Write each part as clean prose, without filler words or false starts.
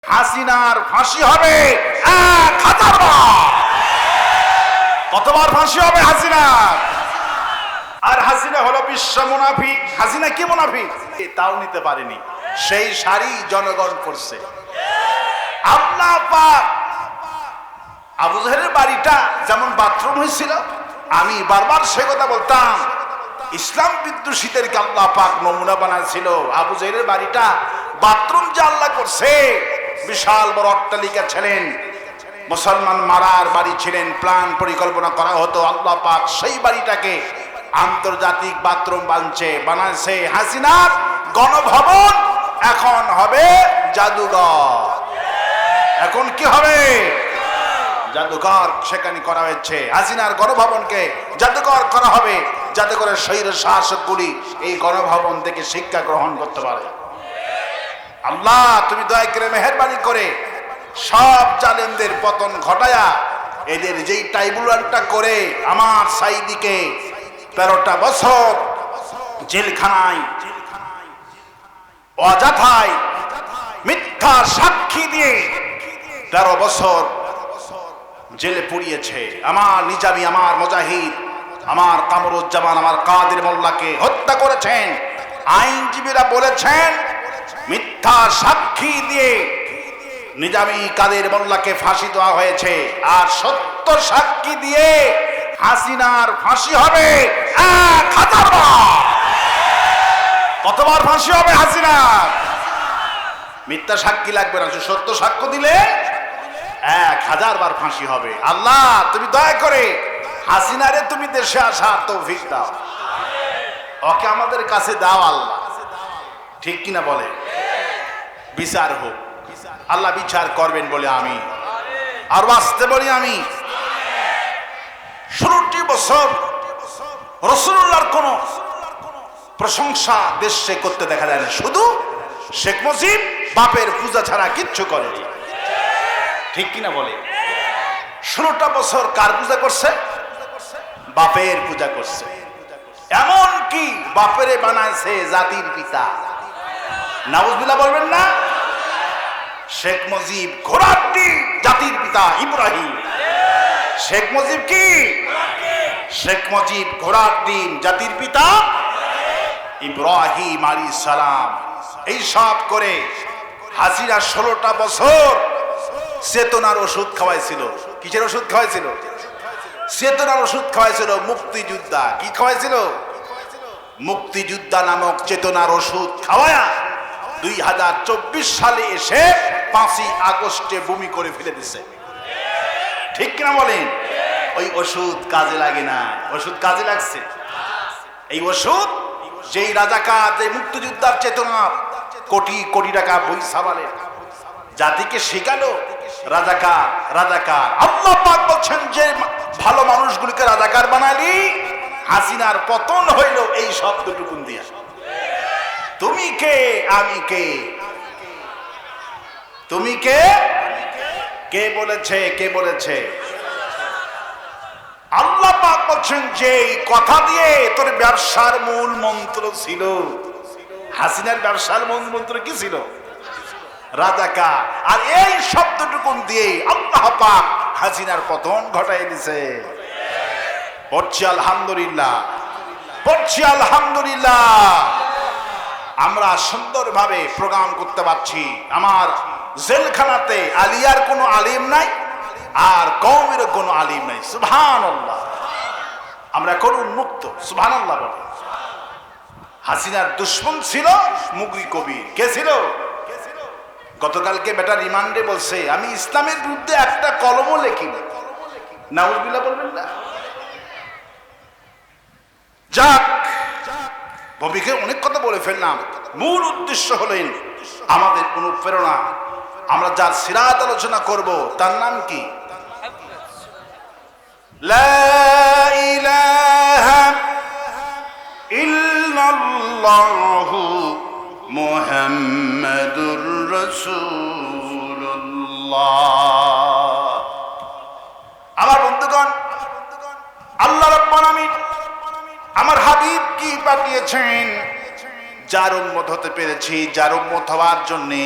হাসিনার ফাঁসি হবে 1000 বার। কতবার ফাঁসি হবে হাসিনার? আর হাসিনা হলো বিশ্ব মুনাফিক। হাসিনা কি মুনাফিক তাও নিতে পারেনি, সেই সারি জনগণ করছে। আল্লাহ পাক আবু জাহেলের বাড়িটা যেমন বাথরুম হয়েছিল, আমি বারবার সে কথা বলতাম, ইসলাম বিদ্বেষীদেরকে আল্লাহ পাক নমুনা বানাইছিল। আবু জাহেলের বাড়িটা বাথরুম যে আল্লাহ করছে, বিশাল বড় অট্টালিকা ছিলেন, মুসলমান মারার বাড়ি ছিলেন, প্ল্যান পরিকল্পনা করা হতো। আল্লাহ পাক সেই বাড়িটাকে আন্তর্জাতিক বাথরুম বানাইছে। হাসিনার গণভবন এখন হবে জাদুঘর। এখন কি হবে? জাদুঘর সেখানে করা হয়েছে। হাসিনার গণভবনকে জাদুঘর করা হবে, যাতে করে স্বৈর শাসকগুলি এই গণভবন থেকে শিক্ষা গ্রহণ করতে পারে। আল্লাহ তুমি দয়া করে মেহেরবানি করে সব জালেমদের পতন ঘটায়া এদের যেই ট্রাইব্যুনালটা করে আমার সাইদিকে 13টা বছর জেলখানায় অযথায় মিথ্যা সাক্ষী দিয়ে 13 বছর জেলে পুড়িয়েছে। আমার নিজামী, আমার মুজাহিদ, আমার কামরুজ্জামান, আমার কাদের মোল্লাকে হত্যা করেছেন। আইনজীবীরা বলেছেন মিথ্যা সাক্ষী দিয়ে নিজামী কাদের মোল্লাকে ফাঁসি দেওয়া হয়েছে, আর সত্য সাক্ষী দিয়ে হাসিনার ফাঁসি হবে 1000 বার। কতবার ফাঁসি হবে হাসিনার? মিথ্যা সাক্ষী লাগবে না, সত্য সাক্ষ্য দিলে 1000 বার ফাঁসি হবে। আল্লাহ তুমি দয়া করে হাসিনারে তুমি দেশে আসা তৌফিক দাও, ওকে আমাদের কাছে দাও আল্লাহ। ঠিক কিনা বলে? বিচার হোক, আল্লাহ বিচার করবেন বলে আমি আর বাঁচতে বলি আমি। 16টি বছর রাসূলুল্লাহর কোন প্রশংসা দেশে করতে দেখা যায় না, শুধু শেখ মুজিব বাপের পূজা ছাড়া কিচ্ছু করেনি। ঠিক কিনা বলে? 16টা বছর কার পূজা করছে? বাপের পূজা করছে। এমন কি বাপেরে বানাইছে জাতির পিতা। নাউজুবিল্লাহ বলবেন না? শেখ মুজিব ঘোড়ার ডিম, জাতির পিতা ইব্রাহিম। শেখ মুজিব কি? শেখ মুজিব ঘোড়ার ডিম, জাতির পিতা ইব্রাহিম আলাইহিস সালাম। এই সব করে হাসিনা 16টা বছর চেতনার ওষুধ খাওয়াইছিল। কিসের ওষুধ খাওয়াইছিল? চেতনার ওষুধ খাওয়াইছিল। মুক্তিযোদ্ধা কি খাওয়াইছিল? মুক্তিযোদ্ধা নামক চেতনার ওষুধ খাওয়ায়া 2024 সালে এসে 5ই আগস্টে বমি করে ফেলে দিছে। ঠিক কিনা বলেন? ওই ওষুধ কাজে লাগে না, ওষুধ কাজে লাগছে। এই ওষুধ যেই রাজাকার, যে মুক্তিযোদ্ধার চেতনা কোটি কোটি টাকা বই সাবালে জাতিকে শেখালো রাজাকার রাজাকার। আল্লাহ পাক বলছেন যে ভালো মানুষগুলোকে রাজাকার বানালি, হাসিনার পতন হইল এই শব্দটুকুন দিয়া। তুমি কে আমি কে? তুমি কে? কে বলেছে? কে বলেছে? আল্লাহ পাক বলছেন যে কথা দিয়ে তোর ব্যবসার মূল মন্ত্র ছিল। হাসিনার ব্যবসার মূল মন্ত্র কি ছিল? রাজাকার। আর এই শব্দটুকুন দিয়ে আল্লাহ পাক হাসিনার পতন ঘটাই দিছে। পড়ছি আলহামদুলিল্লাহ, পড়ছি আলহামদুলিল্লাহ। আমরা সুন্দরভাবে প্রোগ্রাম করতে পারছি। আমার জেলখানাতে আলিয়ার কোনো আলিম নাই, আর কওমের কোনো আলিম নাই। সুবহানাল্লাহ। আমরা কোন উন্মুক্ত। সুবহানাল্লাহ বলে। হাসিনার দুশমন ছিল মুগরি কবির। কে ছিল? গতকালকে বেটা রিমান্ডে বলছে আমি ইসলামের বিরুদ্ধে একটা কলমও লেখিনি। নাউজুবিল্লাহ বলবেন না? যাক, ভবিকে অনেক কথা বলে ফেললাম। মূল উদ্দেশ্য হলেন আমাদের অনুপ্রেরণা। আমরা যার সিরাত আলোচনা করব তার নাম কি? লা ইলাহা ইল্লাল্লাহু মুহাম্মাদুর রাসূলুল্লাহ। আমার বন্ধুগণ, আল্লাহ রাব্বুল আলামিন আমার হাবিব কি পাঠিয়েছেন? যার উম্মত হতে পেরেছি, যার উম্মত হওয়ার জন্যে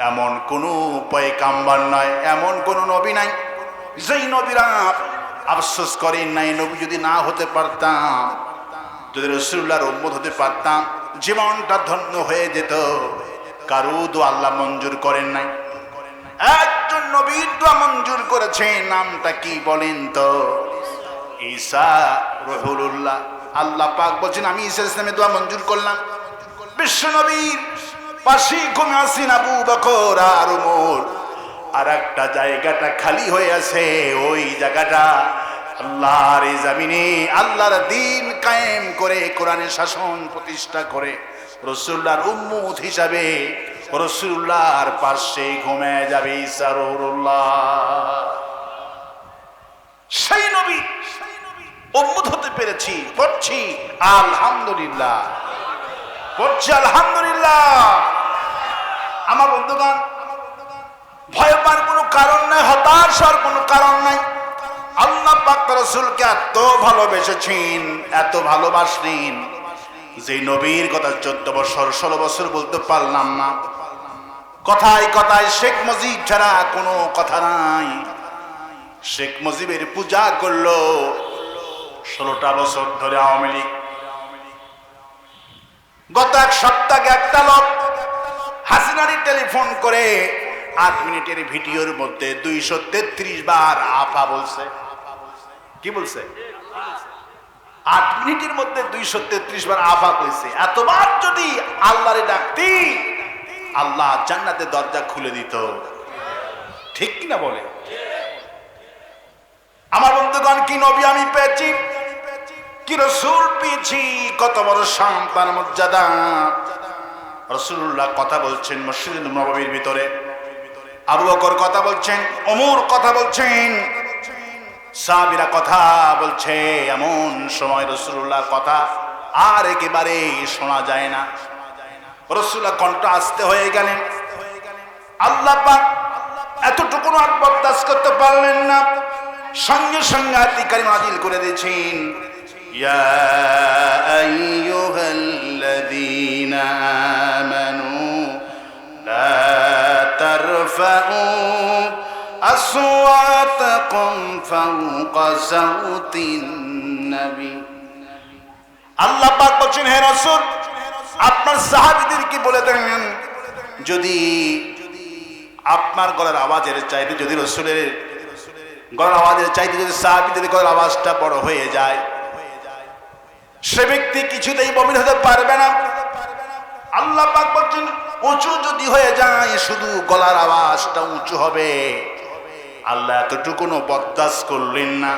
এমন কোন পয়গাম্বর নয়, এমন কোন নবী নাই যেই নবীরা আফসোস করেন নাই, নবী যদি না হতে পারতাম, যদি রাসূলুল্লাহর উম্মত হতে পারতাম, জীবনটা ধন্য হয়ে যেত। কারো দোয়া আল্লাহ মঞ্জুর করেন নাই, একজন নবীর দোয়া মঞ্জুর করেছেন। নামটা কি বলেন তো? ঈসা রুহুল্লাহ। আল্লাহ পাক বলছেন আমি ঈসা ইসলামের দোয়া মঞ্জুর করলাম। বিশ্ব নবীর পাশে ঘুমে আছেন আবু বকর আর ওমর, আর একটা জায়গাটা খালি হয়ে আছে। ওই জায়গাটা আল্লাহর এই জমিনে আল্লাহর দ্বীন কায়েম করে, কোরআনের শাসন প্রতিষ্ঠা করে, রাসূলুল্লাহর উম্মত হিসাবে রাসূলুল্লাহর পাশে ঘুমিয়ে যাবে ঈসা রুহুল্লাহ। সেই নবী উম্মত হতে পেরেছি, পড়ছি আলহামদুলিল্লাহ, পড়ছি আলহামদুলিল্লাহ। আমার বন্ধুগণ, ভয় পাওয়ার কোনো কারণ নাই, হতাশ হওয়ার কোনো কারণ নাই। আল্লাহ পাক রাসূলকে এত ভালোবেসেছেন, এত ভালোবাসলেন, যে নবীর কথা 14 বছর 16 বছর বলতে পারলাম না। কথায় কথায় শেখ মুজিব ছাড়া কোনো কথা নাই। শেখ মুজিবের পূজা করলো 16টা বছর ধরে আওয়ামী লীগ। গত এক সপ্তাহে একটা লোক হাসিনারি টেলিফোন করে 8 মিনিটের ভিডিওর মধ্যে 233 বার আফা বলছে। কি বলছে? 8 মিনিটের মধ্যে 233 বার আফা কইছে। এতবার যদি আল্লাহরে ডাকতি, আল্লাহ জান্নাতের দরজা খুলে দিত। ঠিক কিনা বলে? আমার বন্ধুগণ, কি নবী আমি পেয়েছি, কি রাসূল পেয়েছি, কত বড় সম্মান মর্যাদা। রাসূলুল্লাহ কথা বলছেন মসজিদে নববীর ভিতরে, আবু বকর কথা বলছেন, ওমর কথা বলছেন, সাহাবীরা কথা বলছে। এমন সময় রাসূলুল্লাহর কথা আর একেবারে শোনা যায় না। রাসূলুল্লাহ কণ্ঠ আস্তে হয়ে গেলেন। আল্লাহ পাক এতটুকু আর বরদাস্ত করতে পারলেন না, সঙ্গে সঙ্গে আয়াত কারিমা নাযিল করে দিয়েছেন, ইয়া আইয়ুহাল্লাযীনা আমানু লা তারফাউ আসওয়াতাকুম ফাওকা সাউতিন নবী। আল্লাহ পাক বলেন, হে রাসূল, আপনার সাহাবীদেরকে বলে দেন, যদি আপনার গলার আওয়াজের চাইতে, যদি রাসূলের গলার আওয়াজের চাইতে যদি সাহাবীদের গলার আওয়াজটা বড় হয়ে যায়, সে ব্যক্তি কিছুতেই মুমিন হতে পারবে না। আল্লাহ পাক বলেন, উঁচু যদি হয়ে যায়, শুধু গলার আওয়াজটা উঁচু হবে। আল্লাহ এতটুকুনো বরদাস্ত করলেন না।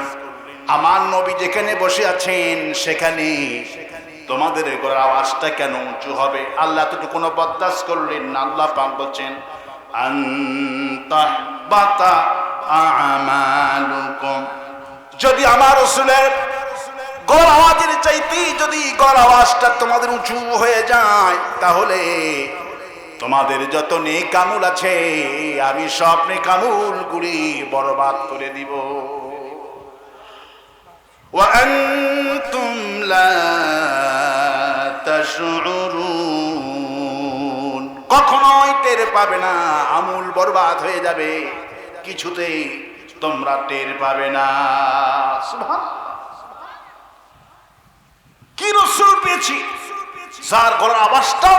আমার নবী যেখানে বসে আছেন সেখানে তোমাদের গলার আওয়াজটা কেন উঁচু হবে? আল্লাহ এতটুকুনো বরদাস্ত করলেন না। আল্লাহ পাক বলেন, আনতাহবাতা আমালুকুম, যদি আমার রাসূলের গলার আওয়াজের চাইতে যদি গলার আওয়াজটা তোমাদের উঁচু হয়ে যায়, তাহলে তোমাদের যত নেক আমল আছে আমি সব নেক আমলগুলি বরবাদ করে দিব। ওয়া আনতুম লা তাশউরুন, কখনোই টের পাবে না, আমল বরবাদ হয়ে যাবে, কিছুতেই তোমরা টের পাবে না। সুবহানাল্লাহ। কি রাসূল পেয়েছি, যার গলার আওয়াজটা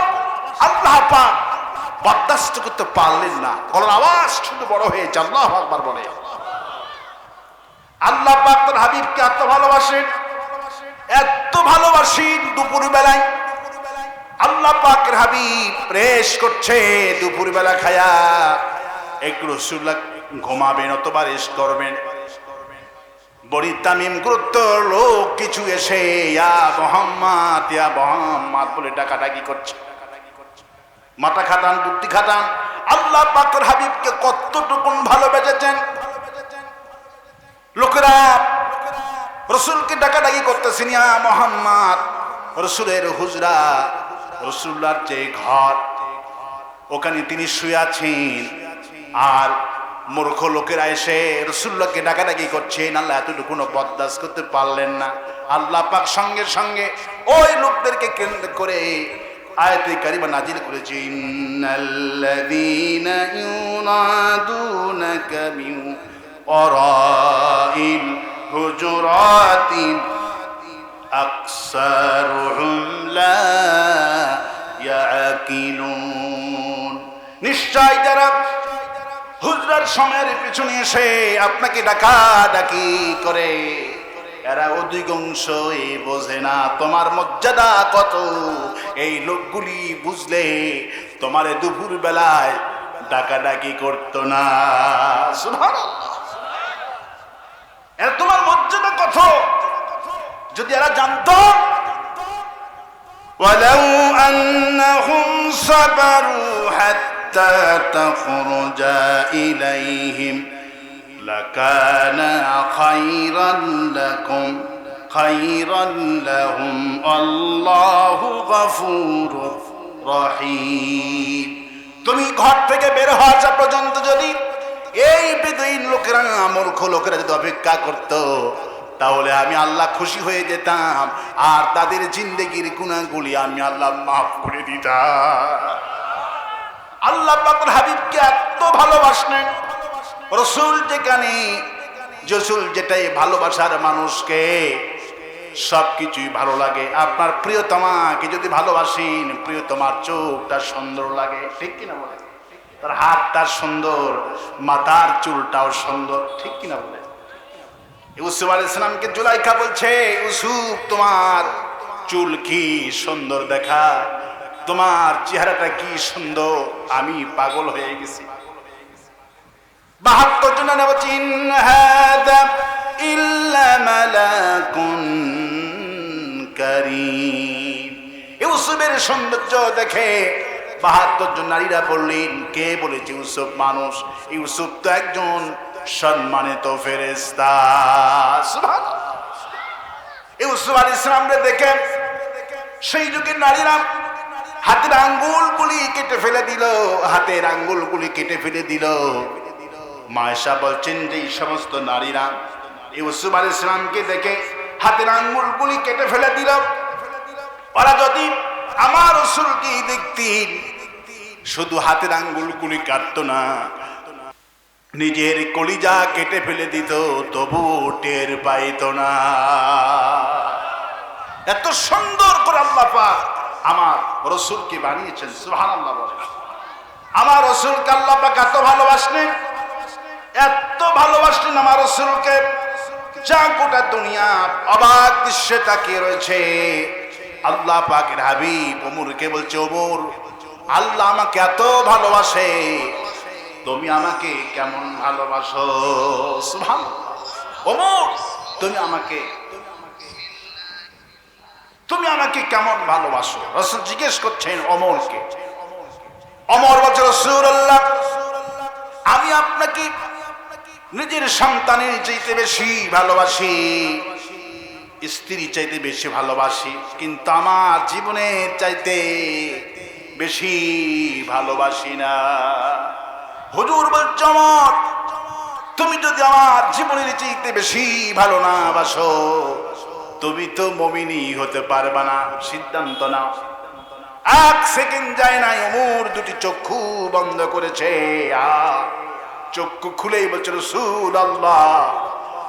আল্লাহ পাক বরদাস্ত করতে পারলেন না, গলার আওয়াজ শুধু বড় হয়েছে। আল্লাহু আকবার বলে। আল্লাহ পাক তার হাবিবকে এত ভালোবাসেন, এত ভালোবাসেন, দুপুর বেলায় আল্লাহ পাকের হাবিব প্রেস করছে, দুপুর বেলা খায়া একটু রাসূলুল্লাহ ঘুমাবেন অথবা রেস্ট করবেন। বড়ি তামিম গুরুত্ব লোক কিছু এসে ইয়া মুহাম্মদ বলে ডাকাডাকি করছে, মাথা খাটান, বুদ্ধি খাটান। আল্লাহ পাকের হাবিবকে কতটুকুন ভালোবেসেছেন। লোকেরা রাসূলকে ডাকাডাকি করতেছেন, ইয়া মুহাম্মদ। রাসূলের হুজরা, রাসূলুল্লাহর যে ঘর, ওখানে তিনি শুয়ে আছেন, আর মূর্খ লোকেরা এসে রাসূলুল্লাহকে ডাকাডাকি করছেন। আল্লাহ এতটুকুনো বরদাস্ত করতে পারলেন না। আল্লাহ পাক সঙ্গে সঙ্গে ওই লোকদেরকে কেন্দ্র করে আয়াতে কারিমা নাজিল করেছে, ইন্নাল্লাযীনা ইউনাদুনাকা মিন ওয়ারাইল হুজুরাতি আকসারুহুম লা ইয়াকিলুন। নিশ্চয় যারা হুজরার সময়ের পিছনে এসে আপনাকে ডাকাডাকি করে, এরা অধিকাংশই বোঝে না তোমার মর্যাদা কত। এই লোকগুলি বুঝলে তোমার দুপুর বেলায় ডাকাডাকি করতো না। সুবহানাল্লাহ। এরা তোমার মর্যাদা কত যদি এরা জানতো। ওয়ালাউ আন্নাহুম সাবারু হাত্তা তাখরুজা ইলাইহিম লাকানা খায়রান লাহুম আল্লাহু গফুরুর রহিম। তুমি ঘর থেকে বের হওয়া পর্যন্ত যদি এই বেদুইন লোকেরা, মূর্খ লোকেরা যদি অপেক্ষা করতো, তাহলে আমি আল্লাহ খুশি হয়ে যেতাম আর তাদের জিন্দেগির গুনাহগুলি আমি আল্লাহ মাফ করে দিতাম। আল্লাহ পাকের হাবিবকে এত ভালোবাসলেন। রাসূল যেখানে, রাসূল যেটাই ভালোবাসার মানুষকে সবকিছুই ভালো লাগে। আপনার প্রিয়তমাকে যদি ভালোবাসেন, প্রিয়তমার চোখটা সুন্দর লাগে, ঠিক কিনা বলে? তার হাতটা সুন্দর, মাথার চুলটাও সুন্দর, ঠিক কিনা বলে? ইউসুফ আলাইহিস সালামকে জুলাইখা বলছে, ইউসুফ তোমার চুল কি সুন্দর দেখায়, তোমার চেহারাটা কি সুন্দর, আমি পাগল হয়ে গেছি। ৭২ জন বলছে, ইন হাদা ইল্লা মালাকুন কারীম। ইউসুফের সৌন্দর্য দেখে ৭২ জন নারীরা বললেন, কে বলেছে ইউসুফ মানুষ? ইউসুফ তো একজন সম্মানিত ফেরেশতা। সুবহানাল্লাহ। ইউসুফ আলাইহিস সালামকে দেখে সেই যুগের নারীরা হাতের আঙ্গুলগুলি কেটে ফেলে দিল, হাতের আঙ্গুলগুলি কেটে ফেলে দিল। মায়েশা বলছেন যে এই সমস্ত নারীরা ইউসুফ আলাইহিস সালামকে দেখে হাতের আঙ্গুলগুলি কেটে ফেলে দিল, ওরা যদি আমার রাসূলকে দেখতেন, শুধু হাতের আঙ্গুলগুলি কাটতো না, নিজের কলিজা কেটে ফেলে দিত, তবু টের পাইতো না। এত সুন্দর করে আল্লাহ পাক আমার রাসূলকে বানিয়েছেন। সুবহানাল্লাহ বলেন। আমার রাসূলকে আল্লাহ পাক এত ভালোবাসলেন, এত ভালোবাসলেন আমার রাসূলকে, যা গোটা দুনিয়া অবাক দৃশ্যে তাকিয়ে রয়েছে। আল্লাহ পাকের হাবিব ওমরকে বলছে, ওমর, আল্লাহ আমাকে এত ভালোবাসে, তুমি আমাকে কেমন ভালোবাসো? সুবহানাল্লাহ। ওমর, তুমি আমাকে কেমন ভালোবাসো? রাসূল জিজ্ঞেস করছেন ওমরকে। ওমর বলছে, রাসূলুল্লাহ, আমি আপনাকে নিজের সন্তানের চাইতে বেশি ভালোবাসি, স্ত্রী চাইতে বেশি ভালোবাসি, কিন্তু আমার জীবনের চাইতে বেশি ভালোবাসি না। হুজুর বলছে, ওমর, তুমি যদি আমার জীবনের চাইতে বেশি ভালো না বাসো, তুমি তো মুমিনই হতে পারবে না। সিদ্ধান্ত নাও। ১ সেকেন্ড যায় নাই, ওমর দুটি চক্ষু বন্ধ করেছে। চক্ষু খুলেই বলছে, রাসূলুল্লাহ,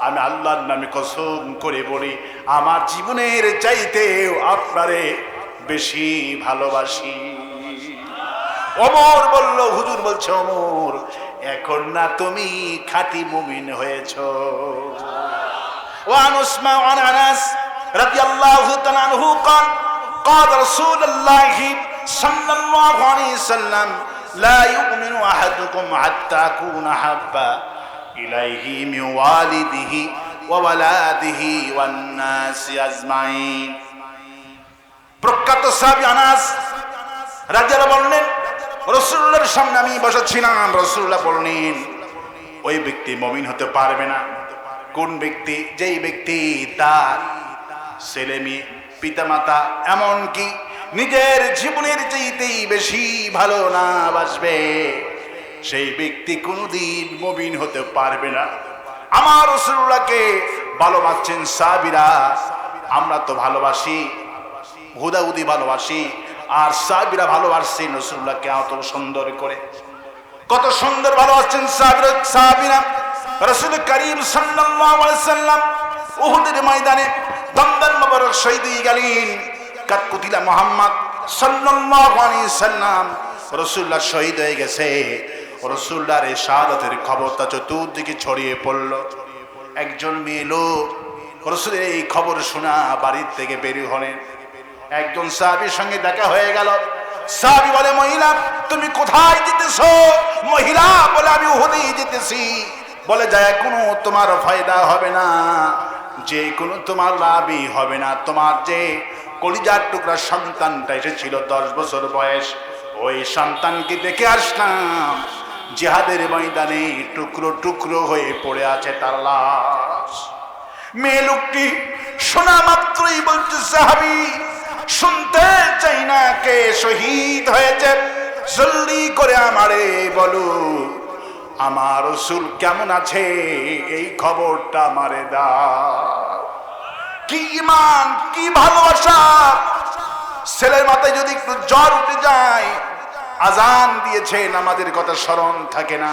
আমি আল্লাহর নামে কসম করে বলি, আমার জীবনের চাইতেও আপনারে বেশি ভালোবাসি। ওমর বলল, হুজুর বলছে, ওমর, এখন না তুমি খাঁটি মুমিন হয়েছো। وعن عثمان وعن انس رضي الله تعالى عنه قال قال رسول الله صلى الله عليه وسلم لا يؤمن احدكم حتى اكون احب اليه من والده وولده والناس اجمعين। প্রখ্যাত সাহাবী আনাস রাদিয়াল্লাহু বললেন, রাসূলুল্লাহর সামনে আমি বসেছিলাম, রাসূলুল্লাহ বললেন, ওই ব্যক্তি মুমিন হতে পারবে না। কোন ব্যক্তি? যেই ব্যক্তি তার ছেলে মেয়ে, পিতামাতা, এমনকি নিজের জীবনের চাইতেই বেশি ভালো না বাসবে, সেই ব্যক্তি কোনদিন মুমিন হতে পারবে না। আমার রাসূলুল্লাহকে ভালোবাসছেন সাহাবীরা, আমরা তো ভালোবাসি, হুদাহুদি ভালোবাসি, আর সাহাবীরা ভালোবাসছেন রাসূলুল্লাহকে এত সুন্দর করে, কত সুন্দর ভালোবাসছেন সাহাবীরা রাসূল করিম সাল্লাল্লাহু আলাইহি সাল্লাম উহুদের ময়দানে দমদম মোবারক শহীদ হয়ে গেলেন। কাতকুতিলা মুহাম্মদ সাল্লাল্লাহু আলাইহি সাল্লাম রাসূলুল্লাহ শহীদ হয়ে গেছে। রাসূলুল্লাহর এই শাহাদাতের খবরটা চতুর্দিকে ছড়িয়ে পড়ল। একজন মেয়ে লোক রাসূলের এই খবর শোনা বাড়ির থেকে বের হলেন। একজন সাহাবীর সঙ্গে দেখা হয়ে গেল। সাহাবী বলে, মহিলা তুমি কোথায় যেতেছো? মহিলা বলে, আমি উহুদে যেতেছি। বলে, যায় কোনো তোমার ফায়দা হবে না, যে কোনো তোমার লাভই হবে না। তোমার যে কলিজার টুকরা সন্তানটা এসেছিল 10 বছর বয়স, ওই সন্তানকে দেখে আসলাম জিহাদের ময়দানে টুকরো টুকরো হয়ে পড়ে আছে তার লাশ। মেয়ে লোকটি শোনা মাত্রই বলছে, সাহাবী শুনতে চাই না কে শহীদ হয়েছে, জলদি করে আমারে বলো আমার রাসূল কেমন আছে, এই খবরটা আমারে দাও। কি ঈমান, কি ভালোবাসা! ছেলের মাথায় যদি একটু জ্বর উঠে যায়, আজান দিয়েছে, নামাজের কথা স্মরণ থাকে না।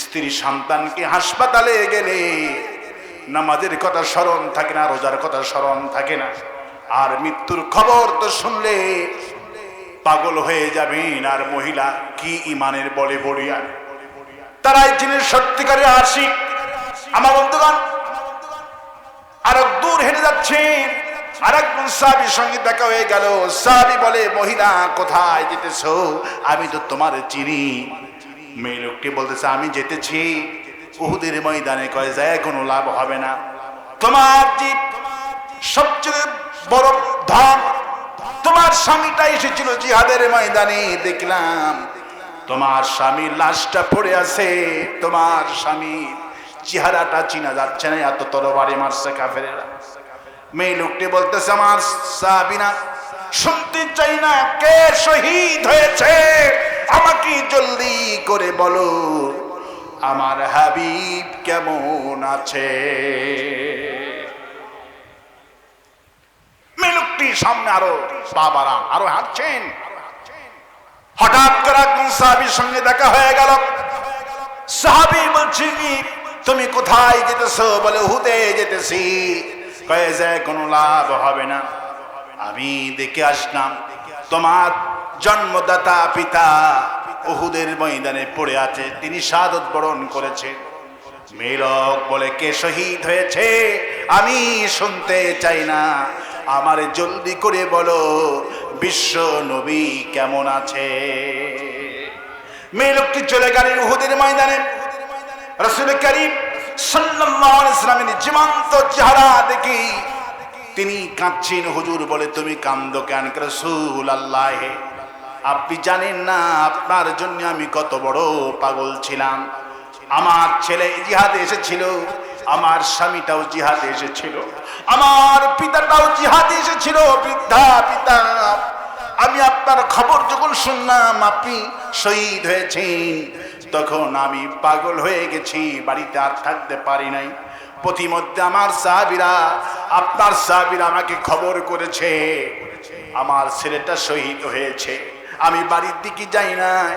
স্ত্রী সন্তানকে হাসপাতালে গেলে নামাজের কথা স্মরণ থাকে না, রোজার কথা স্মরণ থাকে না। আর মৃত্যুর খবর তো শুনলে পাগল হয়ে যাবেন। আর মহিলা কি ঈমানের বলে বড়িয়া, তারাই যিনি সত্যিকারের আশিক। আমার বন্ধুগণ, আরেক দূর হেঁটে যাচ্ছেন, আরেকজন সাহাবীর সঙ্গে দেখা হয়ে গেল। সাহাবী বলে, মহিলা কোথায় যেতেছো? আমি তো তোমার চিনি। মেয়ে লোকটি বলতেছে, আমি যেতেছি উহুদের ময়দানে। কয়, যায় কোনো লাভ হবে না। তোমার যে সবচেয়ে বড় ধন, তোমার স্বামীটা এসেছিল জিহাদের ময়দানে, দেখলাম তোমার স্বামীর লাশটা পড়ে আছে, তোমার স্বামীর চেহারাটা চিনা যাচ্ছে না, এত তরবারি মারছে কাফেরেরা। মেয়ে লোকটি বলতেছে, আমার সাহাবীরা শুনতে চাই না কে শহীদ হয়েছে, আমাকে জলদি করে বলো আমার হাবিব কেমন আছে। মেয়ে লোকটি সামনে আরো বাবারা আরো হাঁটছেন। হঠাৎ করে একজন সাহাবীর সঙ্গে দেখা হয়ে গেল। সাহাবী বলছে, তুমি কোথায় যেতেছো? বলে, উহুদে যেতেছি। কয়ে, যায় কোনো লাভ হবে না, আমি দেখে আসলাম তোমার জন্মদাতা পিতা উহুদের ময়দানে পড়ে আছে, তিনি শাহাদাত বরণ করেছে। মেলক বলে, কে শহীদ হয়েছে আমি শুনতে চাই না, আমারে জলদি করে বলো বিশ্ব নবী কেমন আছে। মেয়ে লোকটি চলে গেলেন উহুদের ময়দানে। রাসূল করিম সাল্লাল্লাহু আলাইহি ওয়াসাল্লামের জীবন্ত চেহারা দেখি তিনি কাঁদছেন। হুজুর বলে, তুমি কাঁদো কেন? রাসূলুল্লাহ, আপনি জানেন না আপনার জন্য আমি কত বড় পাগল ছিলাম। আমার ছেলে জিহাদে এসেছিল, আমার স্বামীটাও জিহাদে এসেছিল, আমার পিতাটাও জিহাদে এসেছিল, বৃদ্ধা পিতা। আমি আপনার খবর যখন শুনলাম আপনি শহীদ হয়েছেন, তখন আমি পাগল হয়ে গেছি, বাড়িতে আর থাকতে পারি নাই। প্রতিমধ্যে আমার সাহাবীরা, আপনার সাহাবীরা আমাকে খবর করেছে আমার ছেলেটা শহীদ হয়েছে। আমি বাড়ির দিকে যাই নাই,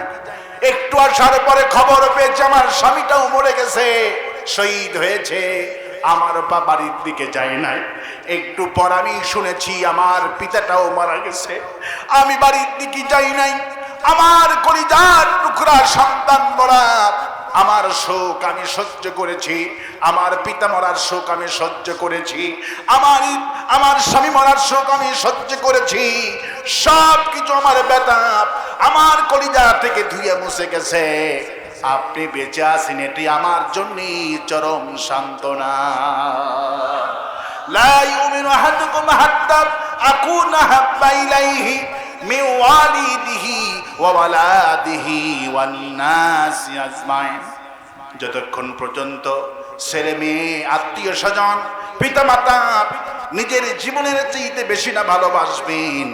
একটু আসার পরে খবর পেয়েছে আমার স্বামীটাও মরে গেছে, শহীদ হয়েছে। আমার বাড়ির দিকে যাই নাই, একটু পর আমি শুনেছি আমার পিতাটাও মারা গেছে। আমি বাড়ির দিকে যাই নাই, আমার কলিজার টুকরা সন্তান মরা, আমার শোক আমি সহ্য করেছি, আমার পিতা মরার শোক আমি সহ্য করেছি, আমার স্বামী মরার শোক আমি সহ্য করেছি। সব কিছু আমার ব্যথা আমার কলিজা থেকে ধুয়ে মুছে গেছে। আপনি বেঁচে আছেন, এটি আমার জন্য চরম সান্ত্বনা। লা ইউমিনু আহাদুকুম হাত্তা আকুনা হাব্বা ইলাইহি মিন ওয়ালিদিহি ওয়া ওয়ালাদিহি ওয়ান নাসি আজমাইন। যতক্ষণ পর্যন্ত ছেলে মেয়ে, আত্মীয় স্বজন, পিতা মাতা নিজের জীবনের চাইতে বেশি না ভালোবাসবেন,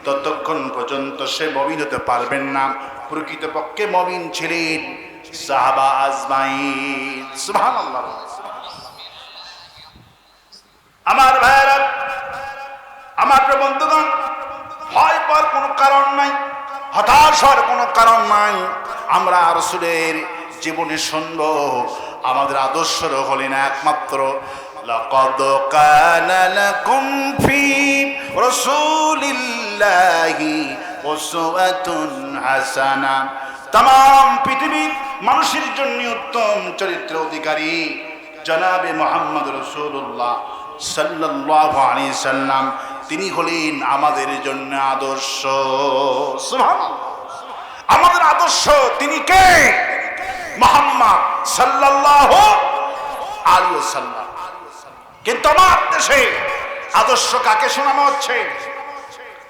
ততক্ষণ পর্যন্ত সে মুমিন হতে পারবেন না। প্রকৃতপক্ষে মুমিন ছিলেন সাহাবা আজমাইন। সুবহানাল্লাহ। আমার ভাইয়েরা, আমার বন্ধুগণ, ভয় পাওয়ার কোনো কারণ নাই, হতাশ হওয়ার কোনো কারণ নাই। আমরা রাসূলের জীবনে শুনবো, আমাদের আদর্শ হলেন একমাত্র লাকাদ কানা লাকুম ফি রাসূলিল্লাহি উসওয়াতুন হাসানাহ। तमाम পৃথিবীর মানুষের জন্য উত্তম চরিত্র অধিকারী জনাবে মুহাম্মদ রাসূলুল্লাহ সাল্লাল্লাহু আলাইহি সাল্লাম, তিনি হলেন আমাদের জন্য আদর্শ। সুবহানাল্লাহ, আমাদের আদর্শ তিনি কে? মুহাম্মদ সাল্লাল্লাহু আলাইহি ওয়াসাল্লাম। কিন্তু আমার দেশে আদর্শ কাকে শোনানো হচ্ছে?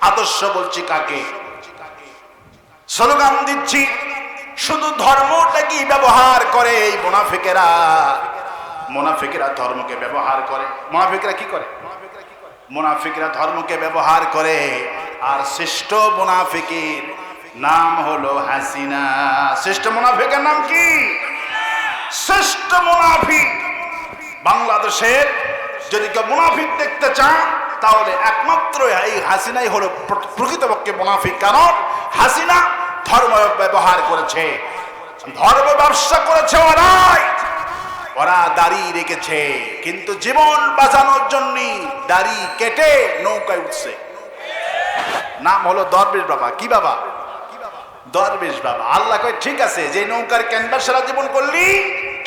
আদর্শ বলছি কাকে? স্লোগান দিচ্ছি, শুধু ধর্মটাকে ব্যবহার করে এই মুনাফিকেরা। মুনাফিকেরা ধর্মকে ব্যবহার করে। মুনাফিকরা কি করে? মুনাফিকরা ধর্মকে ব্যবহার করে। আর শ্রেষ্ঠ মুনাফিকের নাম হলো হাসিনা। শ্রেষ্ঠ মুনাফিকের নাম কি? শ্রেষ্ঠ মুনাফিক বাংলাদেশের যদি কেউ মুনাফিক দেখতে চান তাহলে একমাত্র এই হাসিনাই হলো প্রকৃতপক্ষে মুনাফিক। কারণ হাসিনা ধর্ম ব্যবহার করেছে, ধর্ম ব্যবসা করেছে ওরা দাড়ি রেখেছে, কিন্তু জীবন বাঁচানোর জন্য দাড়ি কেটে নৌকায় উঠছে। নাম হলো দরবেশ বাবা। কি বাবা? দরবেশ বাবা। আল্লাহ কয় ঠিক আছে, যে নৌকার ক্যানভাস সারা জীবন করলি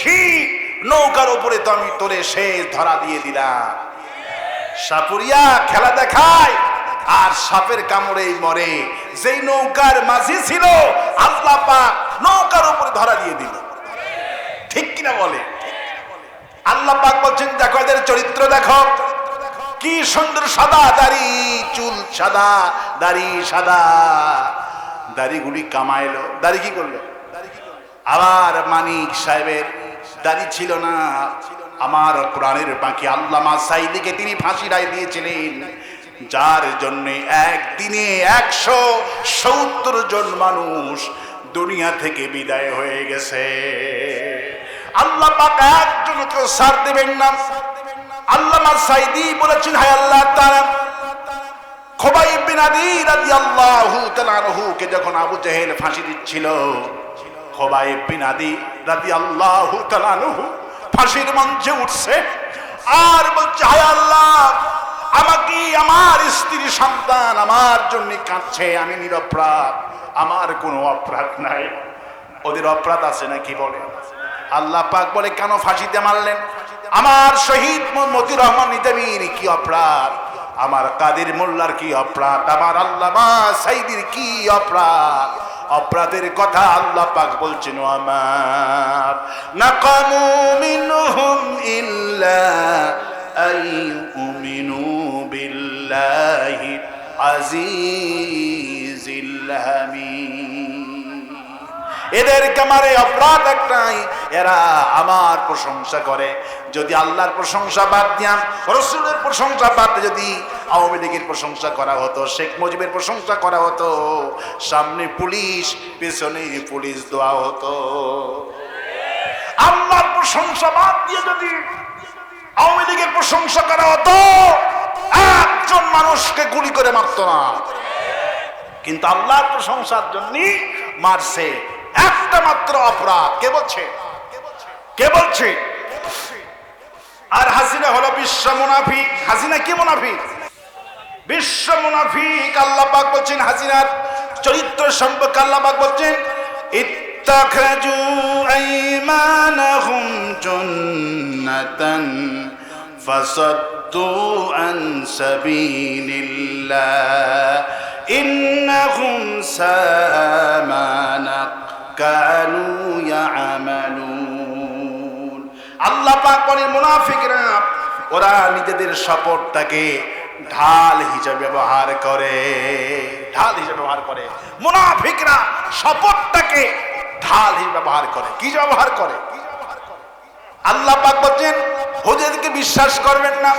ঠিক, নৌকার উপরে তো আমি তোরে শেষ ধরা দিয়ে দিলাম। সাপুরিয়া খেলা দেখায় আর সাপের কামড়েই মরে। যেই নৌকার মাঝি ছিল আল্লাহ পাক নৌকার উপরে ধরা দিয়ে দিল। ঠিক কিনা বলে? আল্লাহ পাক বলছেন দেখো এদের চরিত্র দেখো, কি সুন্দর সাদা দাড়ি, চুল সাদা, দাড়ি সাদা। দাড়িগুলি কামাইলো। দাড়ি কি করলো? আবার মানিক সাহেবের দাড়ি ছিল না। আমার কোরআনের বাকি আল্লামা সাঈদীকে তিনি ফাঁসি রায় দিয়েছিলেন, যার জন্য একদিনে 170 জন মানুষ দুনিয়া থেকে বিদায় হয়ে গেছে। আল্লাহ পাক একজনকে ছাড় দেবেন না। আল্লামা সাঈদী বলেছেন, হায় আল্লাহ তাআলা, খুবাইব বিন আদী রাদিয়াল্লাহু তাআলা আনহুকে যখন আবু জেহেল ফাঁসি দিচ্ছিল, খুবাইব বিন আদী রাদিয়াল্লাহু তাআলা আনহু ফাঁসির মঞ্চে উঠছে আর বলছে, হায় আল্লাহ, আমাকে আমার স্ত্রী সন্তান আমার জন্য কাঁদছে, আমি নিরপরাধ, আমার কোনো অপরাধ নাই। ওদের অপরাধ আছে নাকি বলে? আল্লাহ পাক বলে কেন ফাঁসিতে মারলেন? আমার শহীদ মতিউর রহমান নিজামীর কি অপরাধ? আমার কাদের মোল্লার কি অপরাধ? আমার আল্লামা সাঈদীর কি অপরাধ? অপরাধের কথা আল্লাহ পাক বলছেন, আমার নাকামু মিনহুম ইল্লা আইয়ুমিনু বিল্লাহি আজিজিল হামিদ। এদের কামারে অপরাধ একটাই, এরা আমার প্রশংসা করে। যদি আল্লাহর প্রশংসা বাদ দিয়াম, রাসূলের প্রশংসা বাদ দিয়ে যদি আওয়ামী লীগের প্রশংসা করা হতো, শেখ মুজিবের প্রশংসা করা হতো, সামনে পুলিশ পেছনে পুলিশ দেওয়া হতো। আল্লাহর প্রশংসা বাদ দিয়ে যদি আওয়ামী লীগের প্রশংসা করা হতো, একজন মানুষকে গুলি করে মারতো না। কিন্তু আল্লাহর প্রশংসার জন্য মারছে। একটা মাত্র অপরাধ। কে বলছে? কে বলছে? আর হাসিনা হলো বিশ্ব মুনাফিক। হাসিনা কি মুনাফিক? বিশ্ব মুনাফিক। আল্লাহ পাক বলছেন হাসিনার চরিত্র সম্পর্কে, আল্লাহ পাক বলছেন, ইত্তাখাজু আইমানাহুম জুন্নাতান ফাসাদ্দু আন সাবিলিল্লাহ ইন্নাহুম সামা কানু ইয়ামালুন। আল্লাহ পাক বলেন মুনাফিকরা ওরা নিজেদের শপথটাকে ঢাল হিসেবে ব্যবহার করে। ঢাল হিসেবে ব্যবহার করে মুনাফিকরা, শপথটাকে ঢাল হিসেবে ব্যবহার করে। কি ব্যবহার করে? আল্লাহ পাক বলেন হুজুরকে বিশ্বাস করবেন না।